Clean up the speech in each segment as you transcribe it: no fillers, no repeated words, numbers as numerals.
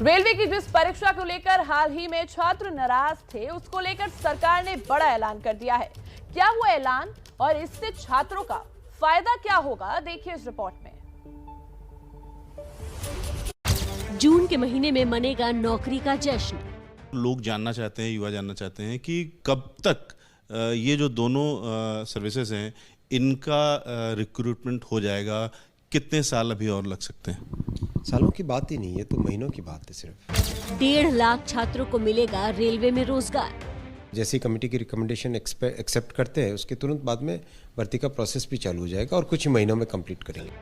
Railway की जिस परीक्षा को लेकर हाल ही में छात्र नाराज थे, उसको लेकर सरकार ने बड़ा ऐलान कर दिया है। क्या हुआ ऐलान और इससे छात्रों का फायदा क्या होगा, देखिए इस रिपोर्ट में। जून के महीने में मनेगा नौकरी का जश्न। लोग जानना चाहते हैं, युवा जानना चाहते हैं कि कब तक ये जो दोनों सर्विसेज हैं इनका रिक्रूटमेंट हो जाएगा, कितने साल अभी और लग सकते हैं? सालों की बात ही नहीं है, तो महीनों की बात है सिर्फ। 1.5 लाख छात्रों को मिलेगा रेलवे में रोजगार। जैसी कमेटी की रिकमेंडेशन एक्सेप्ट करते हैं, उसके तुरंत बाद में भर्ती का प्रोसेस भी चालू हो जाएगा और कुछ महीनों में कंप्लीट करेंगे।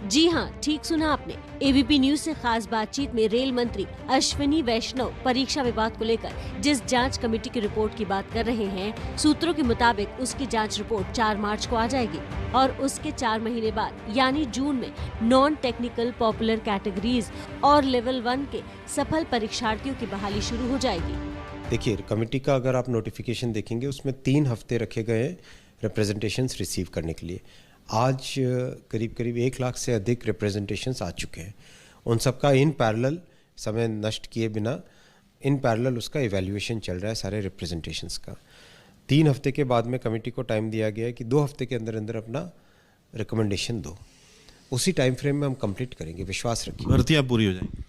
जी हां, ठीक सुना आपने। एबीपी न्यूज से खास बातचीत में रेल मंत्री अश्विनी वैष्णव परीक्षा विवाद को लेकर जिस जांच कमेटी की रिपोर्ट की बात कर रहे हैं, सूत्रों के मुताबिक उसकी जांच रिपोर्ट 4 मार्च को आ जाएगी और उसके 4 महीने बाद यानी जून में नॉन टेक्निकल पॉपुलर कैटेगरीज और लेवल 1 के सफल परीक्षार्थियों की बहाली शुरू हो जाएगी। देखिए, कमेटी का अगर आप नोटिफिकेशन देखेंगे, उसमें 3 हफ्ते रखे गए हैं रिप्रेजेंटेशंस रिसीव करने के लिए। आज करीब 1 लाख से अधिक रिप्रेजेंटेशंस आ चुके हैं। उन सबका इन पैरेलल, समय नष्ट किए बिना इन पैरेलल उसका इवैल्यूएशन चल रहा है सारे रिप्रेजेंटेशंस का। 3 हफ्ते के बाद में कमेटी को टाइम दिया गया है कि 2 हफ्ते के अंदर अंदर अपना रिकमेंडेशन दो। उसी टाइम फ्रेम में हम कंप्लीट करेंगे, विश्वास रखिए। भर्तियाँ पूरी हो जाएंगी?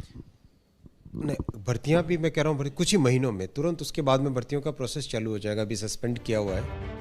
नहीं, भर्तियाँ भी मैं कह रहा हूँ कुछ ही महीनों में, तुरंत उसके बाद में भर्तियों का प्रोसेस चालू हो जाएगा। अभी सस्पेंड किया हुआ है।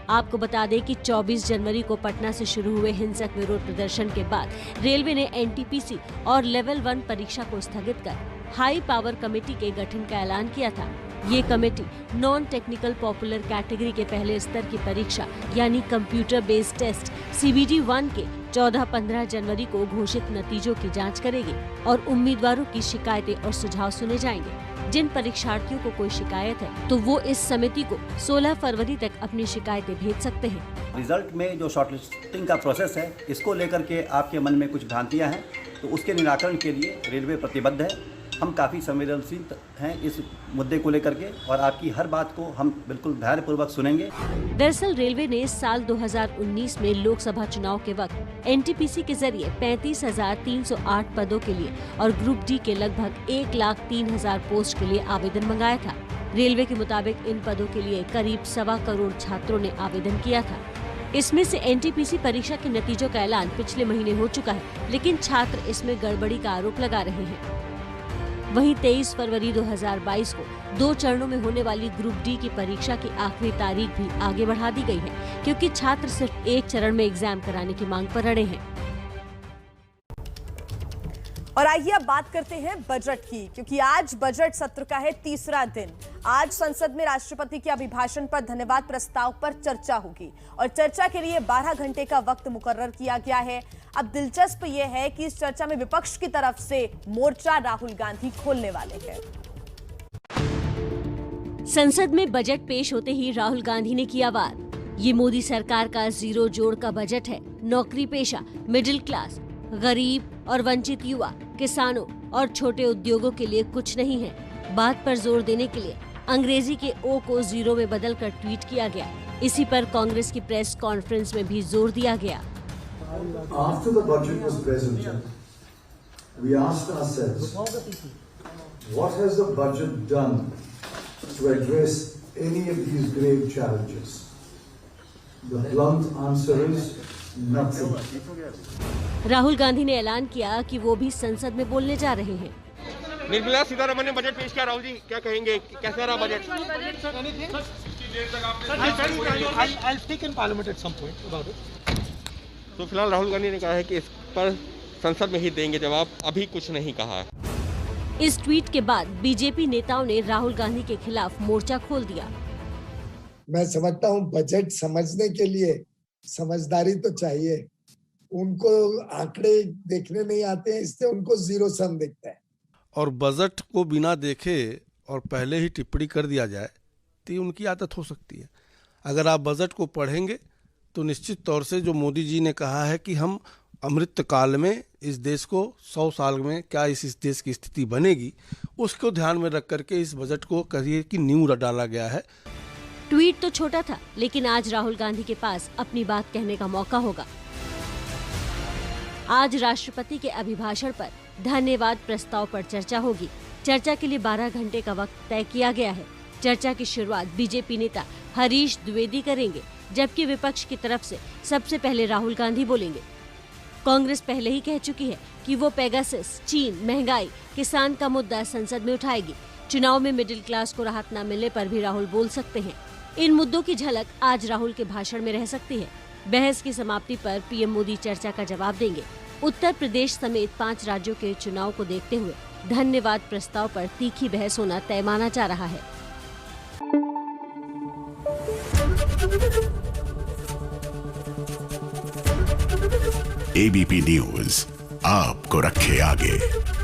आपको बता दें कि 24 जनवरी को पटना से शुरू हुए हिंसक विरोध प्रदर्शन के बाद रेलवे ने एनटीपीसी और लेवल 1 परीक्षा को स्थगित कर हाई पावर कमेटी के गठन का ऐलान किया था। ये committee non technical popular category के पहले स्तर की परीक्षा यानी कंप्यूटर बेस्ड टेस्ट CBT 1 के 14-15 जनवरी को घोषित नतीजों की जांच करेगी और उम्मीदवारों की शिकायतें और सुझाव सुने जाएंगे। जिन परीक्षार्थियों को कोई शिकायत है तो वो इस समिति को 16 फरवरी तक अपनी शिकायतें भेज सकते हैं। रिजल्ट में जो शॉर्टलिस्टिंग का प्रोसेस है, इसको लेकर के आपके मन में कुछ भ्रांतियां हैं, तो उसके निराकरण के लिए रेलवे प्रतिबद्ध है। हम काफ़ी संवेदनशील हैं इस मुद्दे को लेकर के और आपकी हर बात को हम बिल्कुल धैर्यपूर्वक सुनेंगे। दरअसल रेलवे ने साल 2019 में लोकसभा चुनाव के वक्त एनटीपीसी के जरिए 35,308 पदों के लिए और ग्रुप डी के लगभग 1,03,000 पोस्ट के लिए आवेदन मंगाया था। रेलवे के मुताबिक इन पदों के लिए करीब 1.25 करोड़ छात्रों ने आवेदन किया था। इसमें से एनटीपीसी परीक्षा के नतीजों का ऐलान पिछले महीने हो चुका है, लेकिन छात्र इसमें गड़बड़ी का आरोप लगा रहे हैं। वहीं 23 फरवरी 2022 को 2 चरणों में होने वाली ग्रुप डी की परीक्षा की आखिरी तारीख भी आगे बढ़ा दी गई है, क्योंकि छात्र सिर्फ 1 चरण में एग्जाम कराने की मांग पर अड़े हैं। और आइए अब बात करते हैं बजट की, क्योंकि आज बजट सत्र का है 3रा दिन। आज संसद में राष्ट्रपति के अभिभाषण पर धन्यवाद प्रस्ताव पर चर्चा होगी और चर्चा के लिए 12 घंटे का वक्त मुकर्रर किया गया है। अब दिलचस्प यह है कि इस चर्चा में विपक्ष की तरफ से मोर्चा राहुल गांधी खोलने वाले हैं। संसद में बजट पेश होते ही राहुल गांधी ने किया वार। ये मोदी सरकार का 0 जोड़ का बजट है। नौकरी पेशा, मिडिल क्लास, गरीब और वंचित युवा, किसानों और छोटे उद्योगों के लिए कुछ नहीं है। बात पर जोर देने के लिए अंग्रेजी के ओ को 0 में बदलकर ट्वीट किया गया। इसी पर कांग्रेस की प्रेस कॉन्फ्रेंस में भी जोर दिया गया। After the budget was presented, we asked ourselves, what has the budget done to address any of these grave challenges? The blunt answer is nothing. Rahul Gandhi ने ऐलान किया कि वो भी संसद में बोलने जा रहे हैं। निर्मला सीतारमण ने बजट पेश किया। राहुल जी क्या कहेंगे, कैसा रहा बजट? तो फिलहाल राहुल गांधी ने कहा है कि इस पर संसद में ही देंगे जवाब, अभी कुछ नहीं कहा है। इस ट्वीट के बाद बीजेपी नेताओं ने राहुल गांधी के खिलाफ मोर्चा खोल दिया। मैं समझता हूँ बजट समझने के लिए समझदारी तो चाहिए। उनको आंकड़े देखने नहीं आते हैं, इससे उनको 0 सम दिखता है। और बजट को बिना देखे और पहले ही टिप्पणी कर दिया जाए तो ये उनकी आदत हो सकती है। अगर आप बजट को पढ़ेंगे तो निश्चित तौर से जो मोदी जी ने कहा है कि हम अमृत काल में इस देश को 100 साल में क्या इस देश की स्थिति बनेगी, उसको ध्यान में रख करके इस बजट को करिए कि नींव डाला गया है। ट्वीट तो छोटा था, लेकिन आज राहुल गांधी के पास अपनी बात कहने का मौका होगा। आज राष्ट्रपति के अभिभाषण पर धन्यवाद प्रस्ताव पर चर्चा होगी। चर्चा के लिए 12 घंटे का वक्त तय किया गया है। चर्चा की शुरुआत बीजेपी नेता हरीश द्विवेदी करेंगे, जबकि विपक्ष की तरफ से सबसे पहले राहुल गांधी बोलेंगे। कांग्रेस पहले ही कह चुकी है कि वो पेगासस, चीन, महंगाई, किसान का मुद्दा संसद में उठाएगी। चुनाव में मिडिल क्लास को राहत न मिलने पर भी राहुल बोल सकते हैं। इन मुद्दों की झलक आज राहुल के भाषण में रह सकती है। बहस की समाप्ति पर पीएम मोदी चर्चा का जवाब देंगे। उत्तर प्रदेश समेत 5 राज्यों के चुनाव को देखते हुए धन्यवाद प्रस्ताव पर तीखी बहस होना तय माना जा रहा है। एबीपी न्यूज आपको रखे आगे।